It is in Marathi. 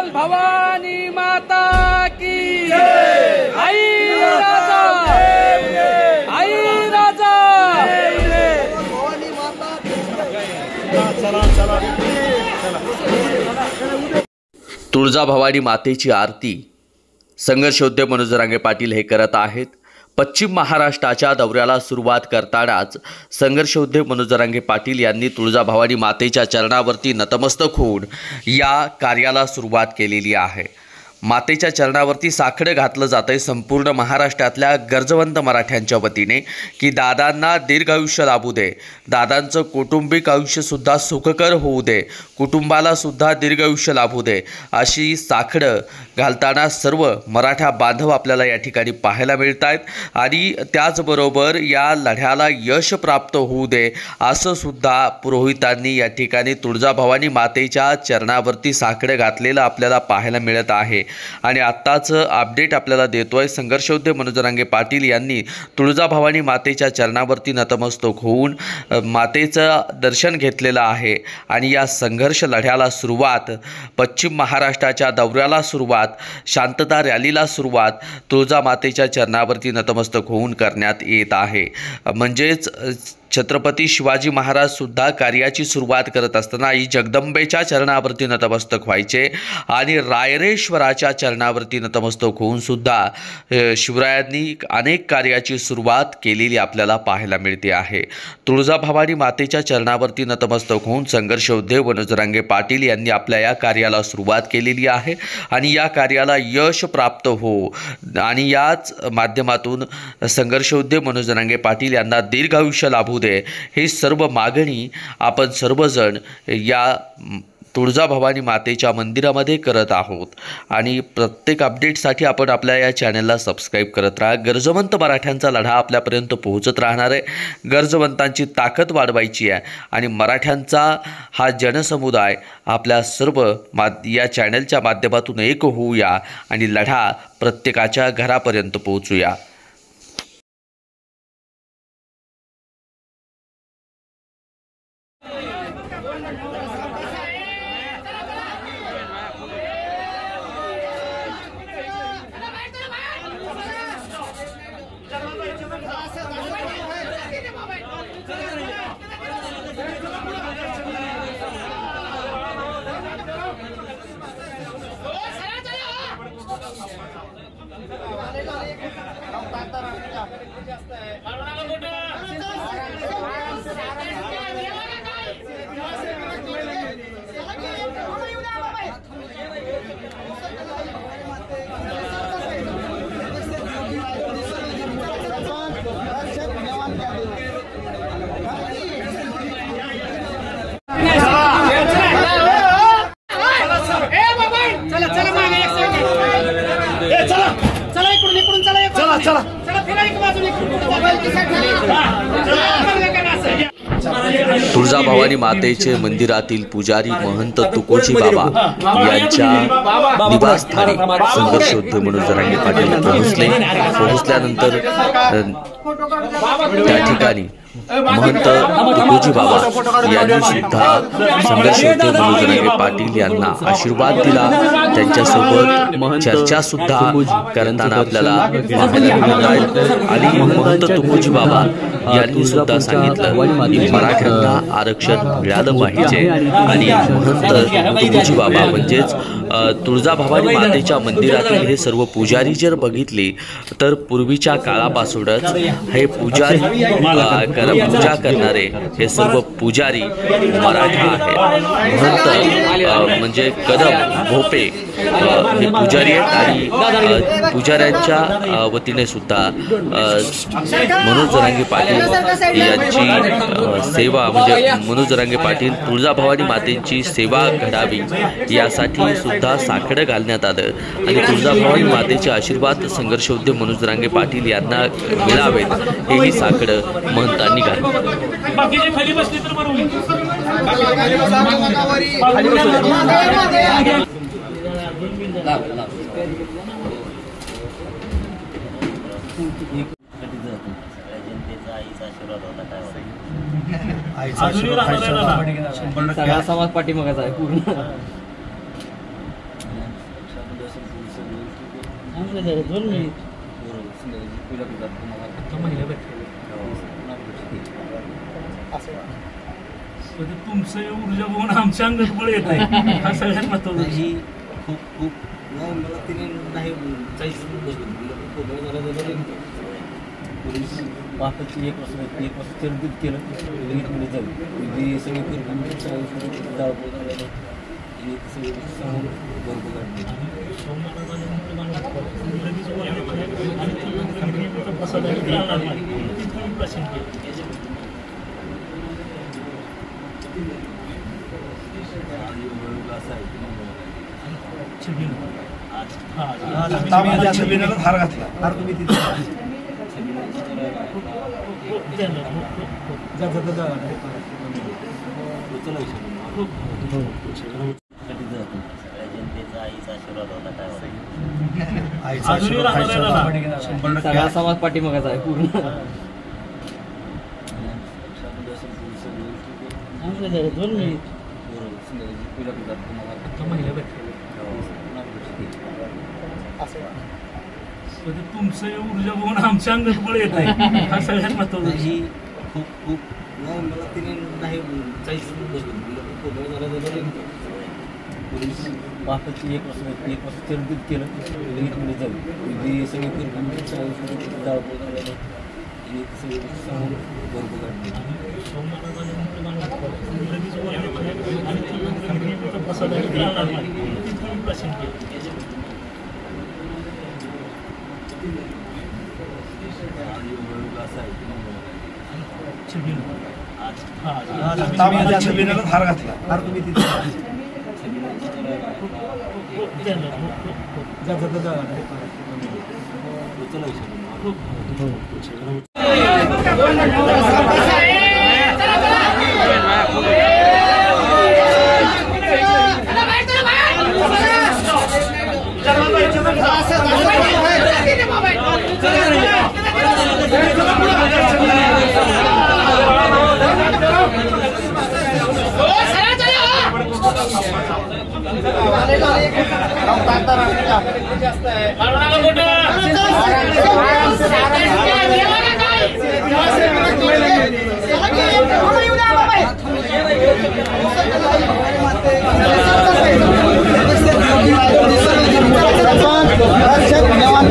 भवानी माता की आई राजा, आई राजा, भवानी माता। तुळजाभवानी मातेची आरती संघर्ष योद्धे मनोज जरांगे पाटील हे करत आहेत। पश्चिम महाराष्ट्राच्या दौऱ्याला सुरुवात करतानाच संघर्ष योद्धे मनोज जरांगे पाटील यांनी तुळजाभवानी मातेच्या चरणावरती नतमस्तक होऊन या कार्याला सुरुवात केलेली आहे। मातेच्या चरणावरती साकडं घातलं जातंय संपूर्ण महाराष्ट्रातल्या गरजवंत मराठ्यांच्या वतीने की दादांना दीर्घ आयुष्य लाभू दे, दादांचं कौटुंबिक आयुष्यसुद्धा सुखकर होऊ दे, कुटुंबाला सुद्धा दीर्घ आयुष्य लाभू दे अशी साकडं घालताना सर्व मराठा बांधव आपल्याला या ठिकाणी पाहायला मिळत आहेत। आणि त्याचबरोबर या लढ्याला यश प्राप्त होऊ दे असं सुद्धा पुरोहितांनी या ठिकाणी तुळजाभवानी मातेच्या चरणावरती साकडं घातलेलं आपल्याला पाहायला मिळत आहे। आणि आत्ताच अपडेट आपल्याला देतोय संघर्ष योद्धे मनोज जरांगे पाटील यांनी तुळजाभवानी मातेच्या चरणावरती नतमस्तक होऊन मातेचं दर्शन घेतलेलं आहे। आणि या संघर्ष लढ्याला सुरुवात, पश्चिम महाराष्ट्राच्या दौऱ्याला सुरुवात, शांतता रॅलीला सुरुवात तुळजा मातेच्या चरणावरती नतमस्तक होऊन करण्यात येत आहे। म्हणजेच छत्रपती शिवाजी महाराज सुद्धा कार्याची सुरुवात करत असताना आई जगदंबेच्या चरणावरती नतमस्तक व्हायचे आणि रायरेश्वराच्या चरणावरती नतमस्तक होऊन सुद्धा शिवरायांनी अनेक कार्याची सुरुवात केलेली आपल्याला पाहायला मिळते आहे। तुळजाभवानी मातेच्या चरणावरती नतमस्तक होऊन संघर्ष योद्धे मनोज जरांगे पाटील यांनी आपल्या या कार्याला सुरुवात केलेली आहे आणि या कार्याला यश प्राप्त हो आणि याच माध्यमातून संघर्ष योद्धे मनोज जरांगे पाटील यांना दीर्घ आयुष्य लाभू दे ही सर्व मागणी आपण सर्वजण या तुळजाभवानी मातेच्या मंदिरामध्ये करत आहोत। आणि प्रत्येक अपडेटसाठी आपण आपल्या या चॅनलला सबस्क्राईब करत राहा। गरजवंत मराठ्यांचा लढा आपल्यापर्यंत पोहोचत राहणार आहे। गरजवंतांची ताकद वाढवायची आहे आणि मराठ्यांचा हा जनसमुदाय आपल्या सर्व या चॅनलच्या माध्यमातून एक होऊया आणि लढा प्रत्येकाच्या घरापर्यंत पोहोचूया। तुळजाभवानी मातेचे मंदिरातील पुजारी महंत तुकोजी बाबा यांच्या निवासस्थानी संघर्ष योद्धे मनोज जरांगे पाटील पोहोचल्यानंतर त्या ठिकाणी महंत तुकोजी बाबा यांनी सुद्धा संघर्ष योद्धे मनोज जरांगे पाटील यांना आशीर्वाद दिला। त्यांच्यासोबत चर्चा सुद्धा करताना आपल्याला पाहायला मिळत आहे। आणि महंत तुकोजी बाबा यांनी सुद्धा सांगितलं की मराठ्यांना आरक्षण मिळालं पाहिजे। आणि महंत तुकोजी बाबा म्हणजेच तुळजाभवानी मातेच्या मंदिरातील हे सर्व पुजारी जर बघितले तर पूर्वीच्या काळापासूनच हे पुजारी पूजा करणारे हे सर्व पुजारी मराठा आहेत। महंत म्हणजे कदम भोपे हे पुजारी आहेत आणि पुजाऱ्यांच्या वतीने सुद्धा मनोज जरांगे पाटील यांची सेवा म्हणजे मनोज जरांगे पाटील तुळजाभवानी मातेची सेवा घडावी यासाठी सुद्धा साकडं घालण्यात आलं आणि तुळजाभवानी मातेचे आशीर्वाद संघर्ष योद्धे मनोज जरांगे पाटील यांना मिळावेत हेही साकडं महंतांनी घातलं। जनतेचा आईचा सगळा समाज पाठीमागाचा आहे पूर्ण. तुमचं ऊर्जा बघून आमच्या अंगात बळ येत आहे. हा सगळ्यात महत्वाचा. खूप खूप मला तिने नाही बापाची एक वर्ष चर्चित केलं लगेच मध्ये झालं ते सगळे सगळे समोर बरोबर छबिनाला हार घातला. सगळा समाज पाठीमागाचा आहे पूर्ण. तुमचं ऊर्जा बघून आमच्या अंगात बळ येत आहे. हा सगळ्यात महत्वाचा. खूप खूप मला तिने नाही बापाची एक वर्ष चर्चित केलं लगेच मध्ये झालं ते सगळे सगळे समोर बरोबर छबिनाला हार घातला. धन्यवाद.